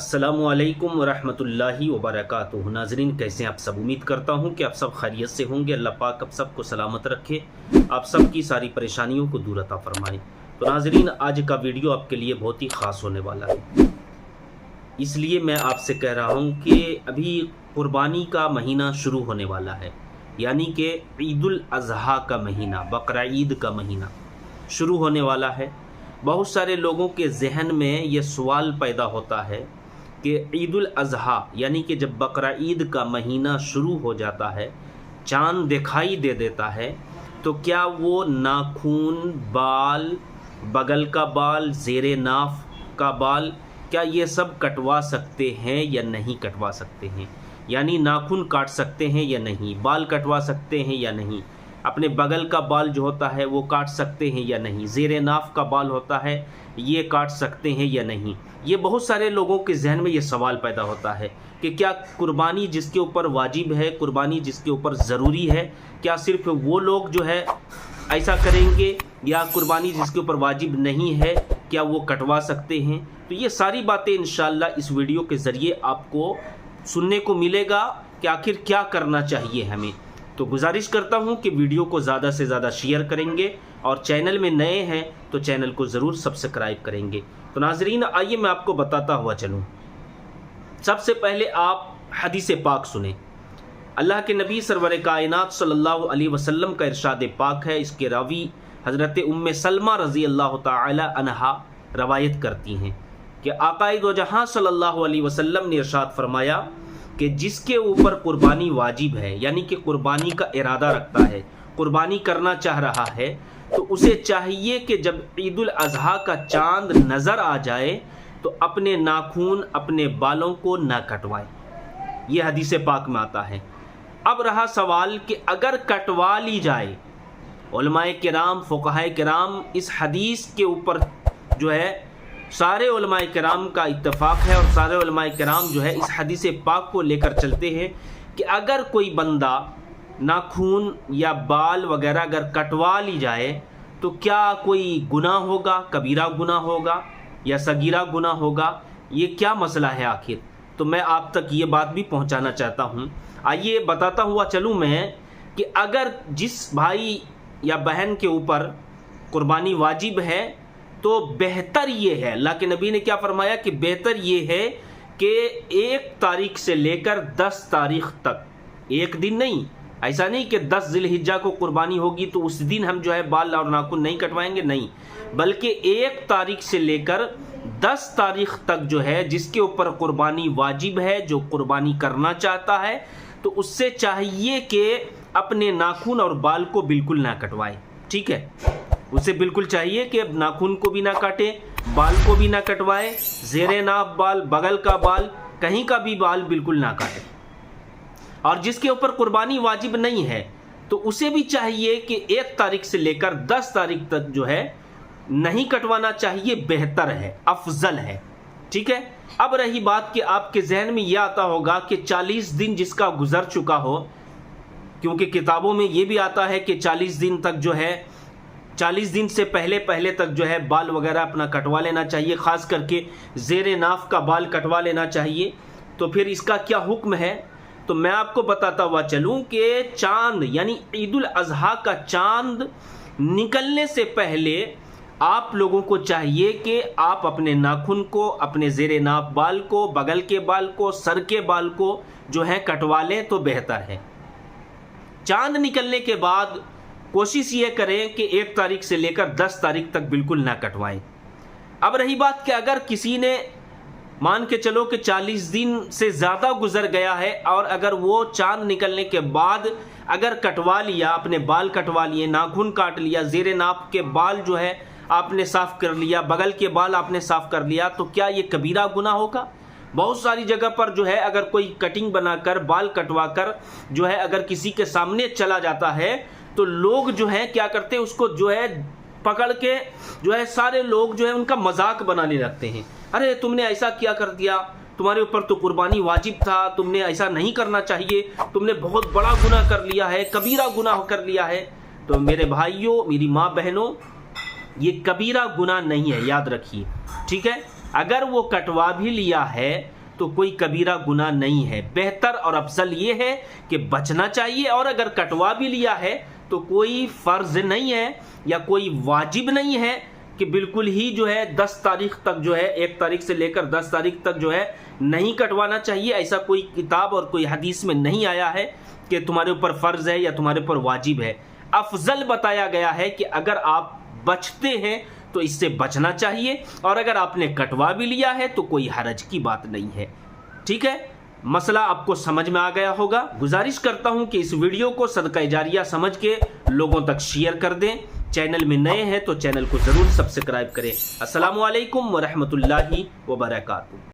अस्सलामुअलैकुम वरहमतुल्लाहि वबरकातुहू। नाज़रीन, कैसे हैं आप सब? उम्मीद करता हूं कि आप सब खैरियत से होंगे। अल्लाह पाक आप सबको सलामत रखे, आप सब की सारी परेशानियों को दूर अता फरमाए। तो नाज़रीन, आज का वीडियो आपके लिए बहुत ही ख़ास होने वाला है, इसलिए मैं आपसे कह रहा हूं कि अभी कुर्बानी का महीना शुरू होने वाला है, यानी कि ईदुल अज़हा का महीना, बकरा ईद का महीना शुरू होने वाला है। बहुत सारे लोगों के जहन में ये सवाल पैदा होता है कि ईदुल अज़हा यानी कि जब बकरा ईद का महीना शुरू हो जाता है, चाँद दिखाई दे देता है, तो क्या वो नाखून, बाल, बगल का बाल, ज़ेरे नाफ का बाल, क्या ये सब कटवा सकते हैं या नहीं कटवा सकते हैं? यानी नाखून काट सकते हैं या नहीं, बाल कटवा सकते हैं या नहीं, अपने बगल का बाल जो होता है वो काट सकते हैं या नहीं, ज़ेरे नाफ का बाल होता है ये काट सकते हैं या नहीं। ये बहुत सारे लोगों के जहन में ये सवाल पैदा होता है कि क्या कुर्बानी जिसके ऊपर वाजिब है, कुर्बानी जिसके ऊपर ज़रूरी है, क्या सिर्फ वो लोग जो है ऐसा करेंगे, या कुर्बानी जिसके ऊपर वाजिब नहीं है क्या वो कटवा सकते हैं? तो ये सारी बातें इंशाअल्लाह इस वीडियो के ज़रिए आपको सुनने को मिलेगा कि आखिर क्या करना चाहिए हमें। तो गुजारिश करता हूं कि वीडियो को ज़्यादा से ज़्यादा शेयर करेंगे और चैनल में नए हैं तो चैनल को ज़रूर सब्सक्राइब करेंगे। तो नाज़रीन, आइए मैं आपको बताता हुआ चलूं। सबसे पहले आप हदीस पाक सुने। अल्लाह के नबी सरवर कायनात सल्लल्लाहु अलैहि वसल्लम का इरशाद पाक है। इसके रावी हज़रत उम्मे सलमा रज़ी अल्लाह ताला अन्हा रवायत करती हैं कि आक़ाए दो जहां सल्लल्लाहु अलैहि वसल्लम ने इरशाद फरमाया कि जिसके ऊपर कुर्बानी वाजिब है, यानी कि कुर्बानी का इरादा रखता है, कुर्बानी करना चाह रहा है, तो उसे चाहिए कि जब ईदुल अज़हा का चांद नज़र आ जाए तो अपने नाखून, अपने बालों को ना कटवाए। ये हदीस पाक में आता है। अब रहा सवाल कि अगर कटवा ली जाए, उलमाए किराम, फुक़हाए किराम इस हदीस के ऊपर जो है सारे उलमाए किराम का इत्तेफाक है और सारे उलमाए किराम जो है इस हदीस पाक को लेकर चलते हैं कि अगर कोई बंदा नाखून या बाल वगैरह अगर कटवा ली जाए तो क्या कोई गुनाह होगा, कबीरा गुनाह होगा या सगीरा गुनाह होगा? ये क्या मसला है आखिर? तो मैं आप तक ये बात भी पहुंचाना चाहता हूं। आइए बताता हुआ चलूं मैं कि अगर जिस भाई या बहन के ऊपर कुर्बानी वाजिब है तो बेहतर ये है, अल्लाह के नबी ने क्या फरमाया कि बेहतर ये है कि 1 तारीख से लेकर 10 तारीख तक, एक दिन नहीं, ऐसा नहीं कि 10 ज़िलहिज्जा को कुर्बानी होगी तो उस दिन हम जो है बाल और नाखून नहीं कटवाएंगे, नहीं, बल्कि 1 तारीख से लेकर 10 तारीख तक जो है जिसके ऊपर कुर्बानी वाजिब है, जो कुर्बानी करना चाहता है, तो उससे चाहिए कि अपने नाखून और बाल को बिल्कुल ना कटवाए। ठीक है, उसे बिल्कुल चाहिए कि नाखून को भी ना काटे, बाल को भी ना कटवाए, ज़ेरे नाफ बाल, बगल का बाल, कहीं का भी बाल बिल्कुल ना काटे। और जिसके ऊपर कुर्बानी वाजिब नहीं है तो उसे भी चाहिए कि 1 तारीख से लेकर 10 तारीख तक जो है नहीं कटवाना चाहिए, बेहतर है, अफजल है। ठीक है। अब रही बात कि आपके जहन में यह आता होगा कि 40 दिन जिसका गुजर चुका हो, क्योंकि किताबों में यह भी आता है कि 40 दिन तक जो है, 40 दिन से पहले तक जो है बाल वगैरह अपना कटवा लेना चाहिए, ख़ास करके ज़ेरे नाफ का बाल कटवा लेना चाहिए। तो फिर इसका क्या हुक्म है? तो मैं आपको बताता हुआ चलूं कि चांद यानी ईदुल अज़हा का चांद निकलने से पहले आप लोगों को चाहिए कि आप अपने नाखून को, अपने ज़ेरे नाफ बाल को, बगल के बाल को, सर के बाल को जो है कटवा लें तो बेहतर है। चांद निकलने के बाद कोशिश ये करें कि 1 तारीख से लेकर 10 तारीख तक बिल्कुल ना कटवाएं। अब रही बात कि अगर किसी ने मान के चलो कि 40 दिन से ज़्यादा गुजर गया है और अगर वो चांद निकलने के बाद अगर कटवा लिया, अपने बाल कटवा लिए, नाखून काट लिया, ज़ेरे नाप के बाल जो है आपने साफ़ कर लिया, बगल के बाल आपने साफ़ कर लिया, तो क्या ये कबीरा गुनाह होगा? बहुत सारी जगह पर जो है अगर कोई कटिंग बनाकर, बाल कटवा कर जो है अगर किसी के सामने चला जाता है तो लोग जो है क्या करते हैं, उसको जो है पकड़ के जो है सारे लोग जो है उनका मजाक बनाने लगते हैं। अरे तुमने ऐसा क्या कर दिया, तुम्हारे ऊपर तो कुर्बानी वाजिब था, तुमने ऐसा नहीं करना चाहिए, तुमने बहुत बड़ा गुनाह कर लिया है, कबीरा गुनाह कर लिया है। तो मेरे भाइयों, मेरी माँ बहनों, ये कबीरा गुनाह नहीं है, याद रखिए। ठीक है, اگر وہ کٹوا بھی لیا ہے تو کوئی کبیرہ گناہ نہیں ہے، بہتر اور افضل یہ ہے کہ بچنا چاہیے، اور اگر کٹوا بھی لیا ہے تو کوئی فرض نہیں ہے یا کوئی واجب نہیں ہے کہ بالکل ہی جو ہے 10 تاریخ تک جو ہے 1 تاریخ سے لے کر 10 تاریخ تک جو ہے نہیں کٹوانا چاہیے۔ ایسا کوئی کتاب اور کوئی حدیث میں نہیں آیا ہے کہ تمہارے اوپر فرض ہے یا تمہارے اوپر واجب ہے۔ افضل بتایا گیا ہے کہ اگر آپ بچتے ہیں تو اس سے بچنا چاہیے، اور اگر آپ نے کٹوا بھی لیا ہے تو کوئی حرج کی بات نہیں ہے۔ ٹھیک ہے، مسئلہ آپ کو سمجھ میں آ گیا ہوگا۔ گزارش کرتا ہوں کہ اس ویڈیو کو صدقہ جاریہ سمجھ کے لوگوں تک شیئر کر دیں۔ چینل میں نئے ہیں تو چینل کو ضرور سبسکرائب کریں۔ السلام علیکم ورحمۃ اللہ وبرکاتہ۔